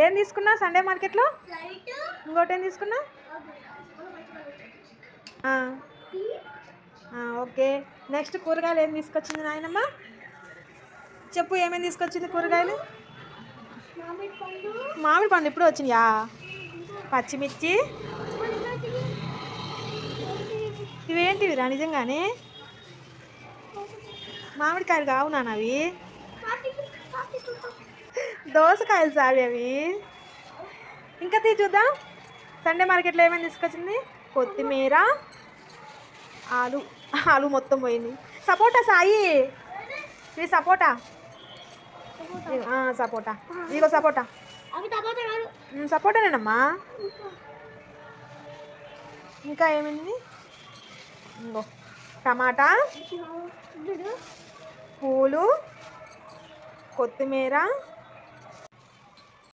ఏం తీసుకున్నా సండే మార్కెట్లో? ఇంకోటి ఏం తీసుకున్నా? ఓకే. నెక్స్ట్ కూరగాయలు ఏం తీసుకొచ్చింది నాయనమ్మ? చెప్పు, ఏమేమి తీసుకొచ్చింది కూరగాయలు? మామిడి పండు ఇప్పుడు వచ్చినాయా? పచ్చిమిర్చి. ఇవేంటివిరా నిజంగానే? మామిడికాయలు కావు నాన్న అవి, దోసకాయలు సావి అవి. ఇంకా చూద్దాం సండే మార్కెట్లో ఏమేమి తీసుకొచ్చింది. కొత్తిమీర, ఆలు మొత్తం పోయింది. సపోటా సాయి, ఇది సపోటా. సపోటా ఇదిగో సపోటా. సపోటానేనమ్మా. ఇంకా ఏమైంది? ఇంకో టమాటా, పూలు, కొత్తిమీర,